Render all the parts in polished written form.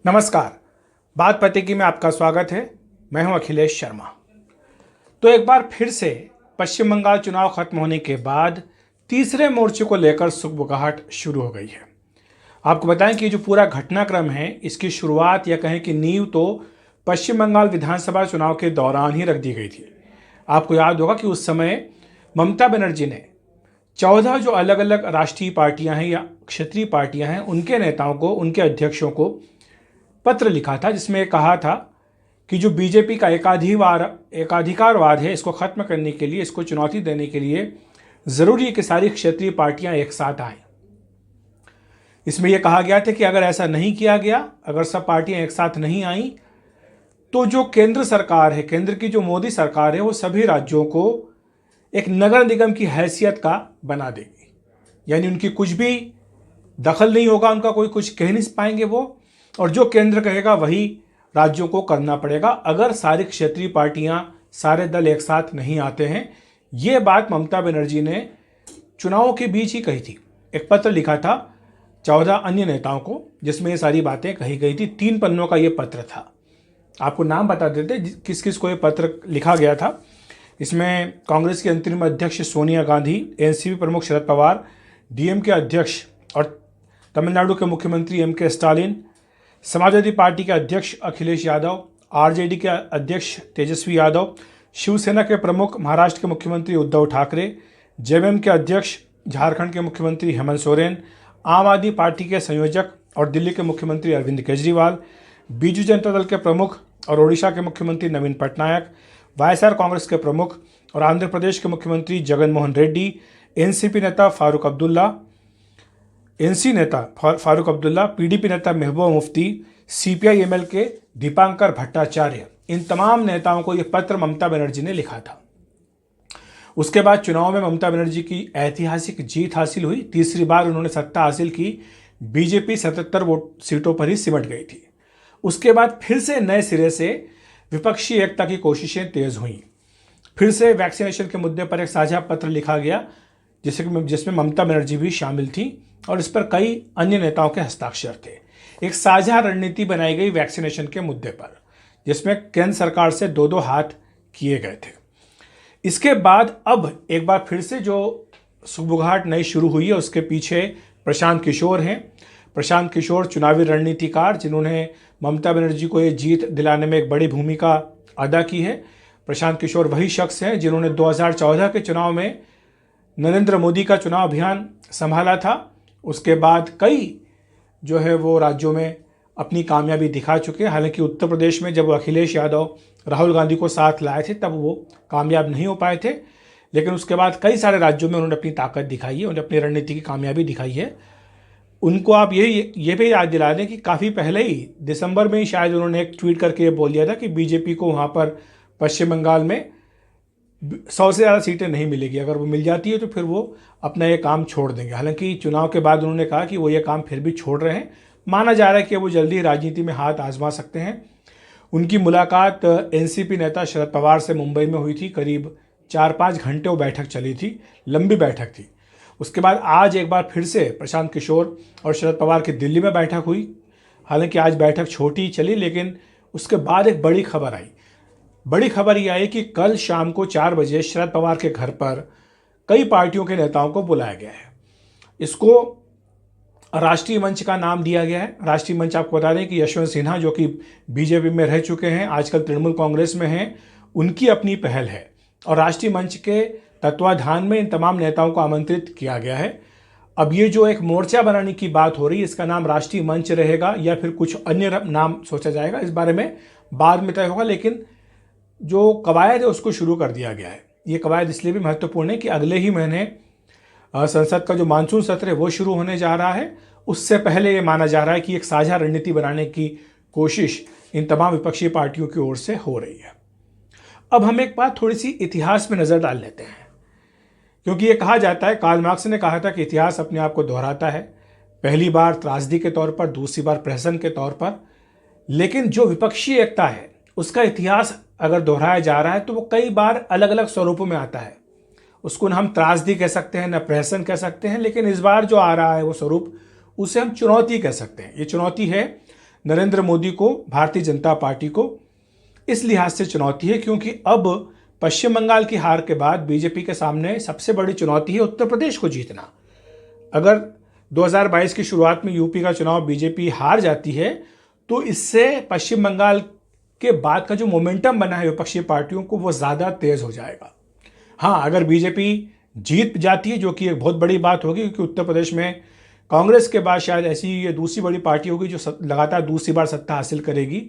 नमस्कार। बात पते की में आपका स्वागत है। मैं हूं अखिलेश शर्मा। तो एक बार फिर से पश्चिम बंगाल चुनाव खत्म होने के बाद तीसरे मोर्चे को लेकर सुगबुगाहट शुरू हो गई है। आपको बताएं कि जो पूरा घटनाक्रम है इसकी शुरुआत या कहें कि नींव तो पश्चिम बंगाल विधानसभा चुनाव के दौरान ही रख दी गई थी। आपको याद होगा कि उस समय ममता बनर्जी ने 14 जो अलग अलग राष्ट्रीय पार्टियां हैं या क्षेत्रीय पार्टियां हैं उनके नेताओं को, उनके अध्यक्षों को पत्र लिखा था, जिसमें कहा था कि जो बीजेपी का एकाधिकारवाद है इसको खत्म करने के लिए, इसको चुनौती देने के लिए जरूरी है कि सारी क्षेत्रीय पार्टियां एक साथ आएं। इसमें यह कहा गया था कि अगर ऐसा नहीं किया गया, अगर सब पार्टियां एक साथ नहीं आई, तो जो केंद्र सरकार है, केंद्र की जो मोदी सरकार है, वो सभी राज्यों को एक नगर निगम की हैसियत का बना देगी। यानी उनकी कुछ भी दखल नहीं होगा, उनका कोई कुछ कह नहीं पाएंगे वो, और जो केंद्र कहेगा वही राज्यों को करना पड़ेगा अगर सारी क्षेत्रीय पार्टियां, सारे दल एक साथ नहीं आते हैं। ये बात ममता बनर्जी ने चुनावों के बीच ही कही थी। एक पत्र लिखा था 14 अन्य नेताओं को, जिसमें ये सारी बातें कही गई थी। 3 पन्नों का ये पत्र था। आपको नाम बता देते किस किस को ये पत्र लिखा गया था। इसमें कांग्रेस की अंतरिम अध्यक्ष सोनिया गांधी, एनसीपी प्रमुख शरद पवार, डीएमके अध्यक्ष और तमिलनाडु के मुख्यमंत्री एमके स्टालिन, समाजवादी पार्टी के अध्यक्ष अखिलेश यादव, आरजेडी के अध्यक्ष तेजस्वी यादव, शिवसेना के प्रमुख महाराष्ट्र के मुख्यमंत्री उद्धव ठाकरे, जेएमएम के अध्यक्ष झारखंड के मुख्यमंत्री हेमंत सोरेन, आम आदमी पार्टी के संयोजक और दिल्ली के मुख्यमंत्री अरविंद केजरीवाल, बीजू जनता दल के प्रमुख और ओडिशा के मुख्यमंत्री नवीन पटनायक, वाईएसआर कांग्रेस के प्रमुख और आंध्र प्रदेश के मुख्यमंत्री जगन मोहन रेड्डी, एनसीपी नेता फारूक अब्दुल्ला, पीडीपी नेता महबूबा मुफ्ती, सीपीआई एमएल के दीपांकर भट्टाचार्य, इन तमाम नेताओं को यह पत्र ममता बनर्जी ने लिखा था। उसके बाद चुनाव में ममता बनर्जी की ऐतिहासिक जीत हासिल हुई। तीसरी बार उन्होंने सत्ता हासिल की। बीजेपी 77 सीटों पर ही सिमट गई थी। उसके बाद फिर से नए सिरे से विपक्षी एकता की कोशिशें तेज हुई। फिर से वैक्सीनेशन के मुद्दे पर एक साझा पत्र लिखा गया, जिसमें ममता बनर्जी भी शामिल थी और इस पर कई अन्य नेताओं के हस्ताक्षर थे। एक साझा रणनीति बनाई गई वैक्सीनेशन के मुद्दे पर, जिसमें केंद्र सरकार से 2-2 हाथ किए गए थे। इसके बाद अब एक बार फिर से जो सुगबुगाहट नई शुरू हुई है, उसके पीछे प्रशांत किशोर हैं। प्रशांत किशोर चुनावी रणनीतिकार, जिन्होंने ममता बनर्जी को ये जीत दिलाने में एक बड़ी भूमिका अदा की है। प्रशांत किशोर वही शख्स हैं जिन्होंने 2014 के चुनाव में नरेंद्र मोदी का चुनाव अभियान संभाला था। उसके बाद कई जो है वो राज्यों में अपनी कामयाबी दिखा चुके हैं। हालांकि उत्तर प्रदेश में जब अखिलेश यादव राहुल गांधी को साथ लाए थे तब वो कामयाब नहीं हो पाए थे, लेकिन उसके बाद कई सारे राज्यों में उन्होंने अपनी ताकत दिखाई है, उन्होंने अपनी रणनीति की कामयाबी दिखाई है। उनको आप ये भी याद दिला दें कि काफ़ी पहले ही दिसंबर में ही शायद उन्होंने एक ट्वीट करके ये बोल दिया था कि बीजेपी को वहाँ पर पश्चिम बंगाल में 100 से ज़्यादा सीटें नहीं मिलेगी। अगर वो मिल जाती है तो फिर वो अपना ये काम छोड़ देंगे। हालांकि चुनाव के बाद उन्होंने कहा कि वो ये काम फिर भी छोड़ रहे हैं। माना जा रहा है कि वो जल्दी राजनीति में हाथ आजमा सकते हैं। उनकी मुलाकात एनसीपी नेता शरद पवार से मुंबई में हुई थी। करीब 4-5 घंटे वो बैठक चली थी, लंबी बैठक थी। उसके बाद आज एक बार फिर से प्रशांत किशोर और शरद पवार की दिल्ली में बैठक हुई। हालांकि आज बैठक छोटी चली, लेकिन उसके बाद एक बड़ी खबर आई। बड़ी खबर यह आई कि कल शाम को 4 बजे शरद पवार के घर पर कई पार्टियों के नेताओं को बुलाया गया है। इसको राष्ट्रीय मंच का नाम दिया गया है। राष्ट्रीय मंच आपको बता दें कि यशवंत सिन्हा, जो कि बीजेपी में रह चुके हैं, आजकल तृणमूल कांग्रेस में हैं, उनकी अपनी पहल है और राष्ट्रीय मंच के तत्वाधान में इन तमाम नेताओं को आमंत्रित किया गया है। अब ये जो एक मोर्चा बनाने की बात हो रही है, इसका नाम राष्ट्रीय मंच रहेगा या फिर कुछ अन्य नाम सोचा जाएगा, इस बारे में बाद में तय होगा। लेकिन जो कवायद है उसको शुरू कर दिया गया है। ये कवायद इसलिए भी महत्वपूर्ण है कि अगले ही महीने संसद का जो मानसून सत्र है वो शुरू होने जा रहा है। उससे पहले ये माना जा रहा है कि एक साझा रणनीति बनाने की कोशिश इन तमाम विपक्षी पार्टियों की ओर से हो रही है। अब हम एक बात थोड़ी सी इतिहास में नज़र डाल लेते हैं, क्योंकि ये कहा जाता है, कार्ल मार्क्स ने कहा था कि इतिहास अपने आप को दोहराता है। पहली बार त्रासदी के तौर पर, दूसरी बार प्रहसन के तौर पर, लेकिन जो विपक्षी एकता है उसका इतिहास अगर दोहराया जा रहा है तो वो कई बार अलग अलग स्वरूपों में आता है। उसको न हम त्रासदी कह सकते हैं, न प्रहसन कह सकते हैं, लेकिन इस बार जो आ रहा है वो स्वरूप, उसे हम चुनौती कह सकते हैं। ये चुनौती है नरेंद्र मोदी को, भारतीय जनता पार्टी को इस लिहाज से चुनौती है क्योंकि अब पश्चिम बंगाल की हार के बाद बीजेपी के सामने सबसे बड़ी चुनौती है उत्तर प्रदेश को जीतना। अगर 2022 की शुरुआत में यूपी का चुनाव बीजेपी हार जाती है तो इससे पश्चिम बंगाल के बाद का जो मोमेंटम बना है विपक्षी पार्टियों को वो ज़्यादा तेज हो जाएगा। हाँ, अगर बीजेपी जीत जाती है, जो कि एक बहुत बड़ी बात होगी क्योंकि उत्तर प्रदेश में कांग्रेस के बाद शायद ऐसी ये दूसरी बड़ी पार्टी होगी जो लगातार दूसरी बार सत्ता हासिल करेगी,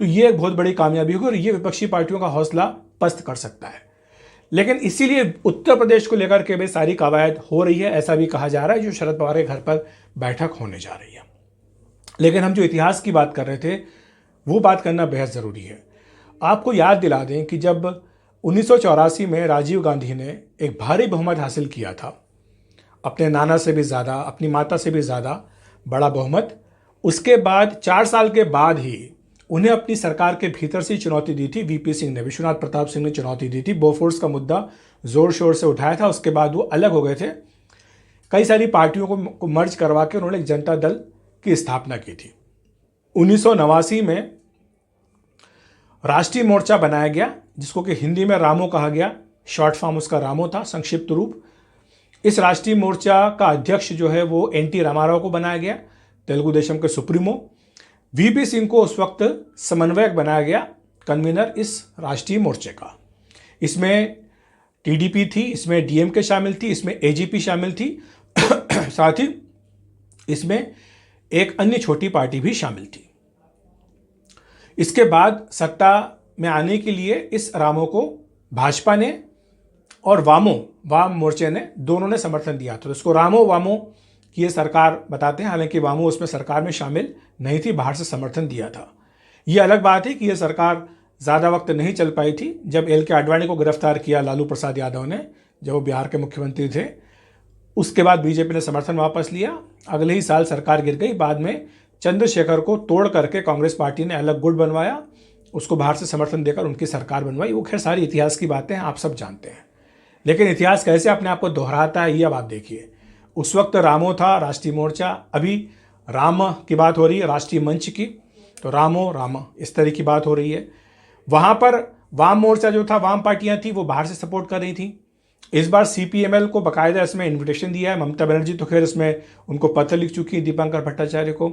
तो ये एक बहुत बड़ी कामयाबी होगी और ये विपक्षी पार्टियों का हौसला पस्त कर सकता है। लेकिन इसीलिए उत्तर प्रदेश को लेकर के भी सारी कवायद हो रही है, ऐसा भी कहा जा रहा है, जो शरद पवार के घर पर बैठक होने जा रही है। लेकिन हम जो इतिहास की बात कर रहे थे वो बात करना बेहद ज़रूरी है। आपको याद दिला दें कि जब 1984 में राजीव गांधी ने एक भारी बहुमत हासिल किया था, अपने नाना से भी ज़्यादा, अपनी माता से भी ज़्यादा बड़ा बहुमत, उसके बाद 4 साल के बाद ही उन्हें अपनी सरकार के भीतर से चुनौती दी थी। वीपी सिंह ने, विश्वनाथ प्रताप सिंह ने चुनौती दी थी, बोफोर्स का मुद्दा जोर शोर से उठाया था। उसके बाद वो अलग हो गए थे, कई सारी पार्टियों को मर्ज करवा के उन्होंने एक जनता दल की स्थापना की थी। 1989 में राष्ट्रीय मोर्चा बनाया गया, जिसको कि हिंदी में रामो कहा गया, शॉर्ट फॉर्म उसका रामो था, संक्षिप्त रूप। इस राष्ट्रीय मोर्चा का अध्यक्ष जो है वो एनटी रामाराव को बनाया गया, तेलुगु देशम के सुप्रीमो। वीपी सिंह को उस वक्त समन्वयक बनाया गया, कन्वीनर इस राष्ट्रीय मोर्चे का। इसमें टीडीपी थी, इसमें डीएमके शामिल थी, इसमें एजीपी शामिल थी, साथ ही इसमें एक अन्य छोटी पार्टी भी शामिल थी। इसके बाद सत्ता में आने के लिए इस रामो को भाजपा ने और वाम मोर्चे ने, दोनों ने समर्थन दिया। तो इसको रामो वामो की ये सरकार बताते हैं, हालांकि वामो उसमें सरकार में शामिल नहीं थी, बाहर से समर्थन दिया था। ये अलग बात है कि यह सरकार ज़्यादा वक्त नहीं चल पाई थी। जब एल.के. आडवाणी को गिरफ्तार किया लालू प्रसाद यादव ने, जब वो बिहार के मुख्यमंत्री थे, उसके बाद बीजेपी ने समर्थन वापस लिया। अगले ही साल सरकार गिर गई। बाद में चंद्रशेखर को तोड़ करके कांग्रेस पार्टी ने अलग गुट बनवाया, उसको बाहर से समर्थन देकर उनकी सरकार बनवाई। वो खैर सारी इतिहास की बातें हैं, आप सब जानते हैं। लेकिन इतिहास कैसे अपने आप को दोहराता है ये अब आप देखिए। उस वक्त रामो था, राष्ट्रीय मोर्चा, अभी राम की बात हो रही है, राष्ट्रीय मंच की, तो रामो राम इस तरह की बात हो रही है। वहाँ पर वाम मोर्चा जो था, वाम पार्टियाँ थी, वो बाहर से सपोर्ट कर रही थी। इस बार सीपीएमएल को बाकायदा इसमें इन्विटेशन दिया है। ममता बनर्जी तो खैर इसमें उनको पत्र लिख चुकी है, दीपांकर भट्टाचार्य को,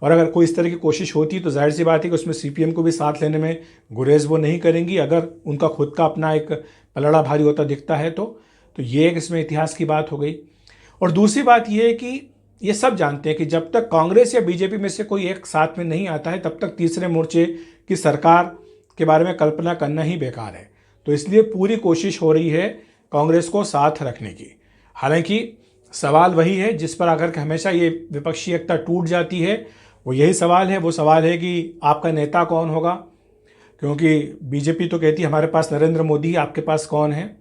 और अगर कोई इस तरह की कोशिश होती तो जाहिर सी बात है कि उसमें सीपीएम को भी साथ लेने में गुरेज वो नहीं करेंगी। अगर उनका खुद का अपना एक पलड़ा भारी होता दिखता है तो ये एक इसमें इतिहास की बात हो गई। और दूसरी बात यह है कि ये सब जानते हैं कि जब तक कांग्रेस या बीजेपी में से कोई एक साथ में नहीं आता है, तब तक तीसरे मोर्चे की सरकार के बारे में कल्पना करना ही बेकार है। तो इसलिए पूरी कोशिश हो रही है कांग्रेस को साथ रखने की। हालांकि सवाल वही है जिस पर आकर के हमेशा ये विपक्षी एकता टूट जाती है, वो यही सवाल है। वो सवाल है कि आपका नेता कौन होगा, क्योंकि बीजेपी तो कहती है हमारे पास नरेंद्र मोदी है, आपके पास कौन है।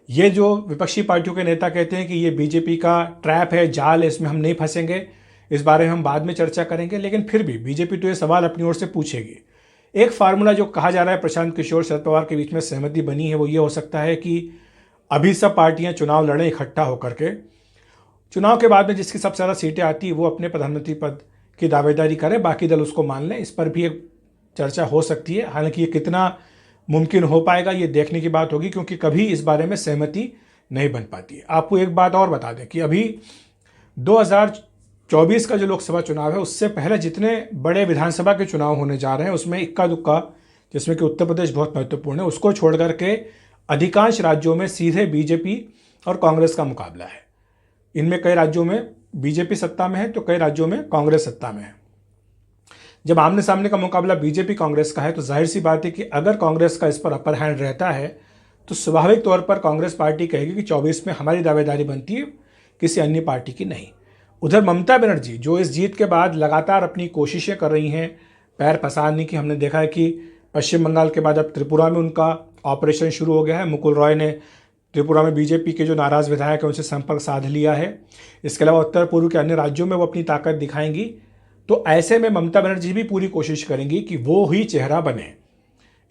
ये जो विपक्षी पार्टियों के नेता कहते हैं कि ये बीजेपी का ट्रैप है, जाल है, इसमें हम नहीं फंसेंगे, इस बारे में हम बाद में चर्चा करेंगे। लेकिन फिर भी बीजेपी तो ये सवाल अपनी ओर से पूछेगी। एक फार्मूला जो कहा जा रहा है प्रशांत किशोर शरद पवार के बीच में सहमति बनी है, वो ये हो सकता है कि अभी सब पार्टियां चुनाव लड़ें इकट्ठा होकर के, चुनाव के बाद में जिसकी सबसे ज़्यादा सीटें आती है वो अपने प्रधानमंत्री पद की दावेदारी करें, बाकी दल उसको मान लें। इस पर भी एक चर्चा हो सकती है। हालांकि ये कितना मुमकिन हो पाएगा ये देखने की बात होगी, क्योंकि कभी इस बारे में सहमति नहीं बन पाती है। आपको एक बात और बता दें कि अभी 2024 का जो लोकसभा चुनाव है, उससे पहले जितने बड़े विधानसभा के चुनाव होने जा रहे हैं उसमें इक्का दुक्का, जिसमें कि उत्तर प्रदेश बहुत महत्वपूर्ण है, उसको छोड़ करके अधिकांश राज्यों में सीधे बीजेपी और कांग्रेस का मुकाबला है। इनमें कई राज्यों में बीजेपी सत्ता में है तो कई राज्यों में कांग्रेस सत्ता में है। जब आमने सामने का मुकाबला बीजेपी कांग्रेस का है तो जाहिर सी बात है कि अगर कांग्रेस का इस पर अपर हैंड रहता है तो स्वाभाविक तौर पर कांग्रेस पार्टी कहेगी कि 24 में हमारी दावेदारी बनती है, किसी अन्य पार्टी की नहीं। उधर ममता बनर्जी जो इस जीत के बाद लगातार अपनी कोशिशें कर रही हैं पैर पसारने की, हमने देखा है कि पश्चिम बंगाल के बाद अब त्रिपुरा में उनका ऑपरेशन शुरू हो गया है। मुकुल रॉय ने त्रिपुरा में बीजेपी के जो नाराज़ विधायक हैं उनसे संपर्क साध लिया है। इसके अलावा उत्तर पूर्व के अन्य राज्यों में वो अपनी ताकत दिखाएंगी। तो ऐसे में ममता बनर्जी भी पूरी कोशिश करेंगी कि वो ही चेहरा बने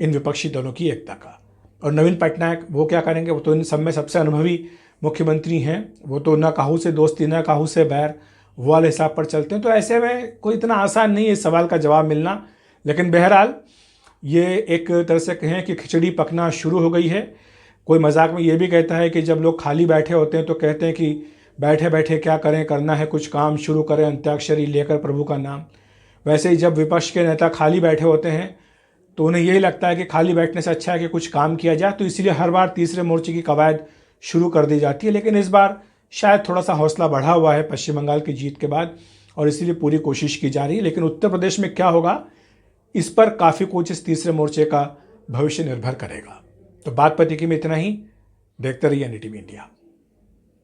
इन विपक्षी दलों की एकता का। और नवीन पटनायक वो क्या करेंगे, वो तो इन सब में सबसे अनुभवी मुख्यमंत्री हैं। वो तो ना काहू से दोस्ती ना काहू से बैर, वो वाले हिसाब पर चलते हैं। तो ऐसे में कोई इतना आसान नहीं है इस सवाल का जवाब मिलना, लेकिन बहरहाल ये एक तरह से कहें कि खिचड़ी पकना शुरू हो गई है। कोई मजाक में ये भी कहता है कि जब लोग खाली बैठे होते हैं तो कहते हैं कि बैठे बैठे क्या करें, करना है कुछ काम, शुरू करें अंत्याक्षरी लेकर प्रभु का नाम। वैसे ही जब विपक्ष के नेता खाली बैठे होते हैं तो उन्हें यही लगता है कि खाली बैठने से अच्छा है कि कुछ काम किया जाए, तो इसलिए हर बार तीसरे मोर्चे की कवायद शुरू कर दी जाती है। लेकिन इस बार शायद थोड़ा सा हौसला बढ़ा हुआ है पश्चिम बंगाल की जीत के बाद, और इसीलिए पूरी कोशिश की जा रही है। लेकिन उत्तर प्रदेश में क्या होगा इस पर काफ़ी कुछ इस तीसरे मोर्चे का भविष्य निर्भर करेगा। तो बात पतिकी में इतना ही। देखते रहिए NDTV इंडिया।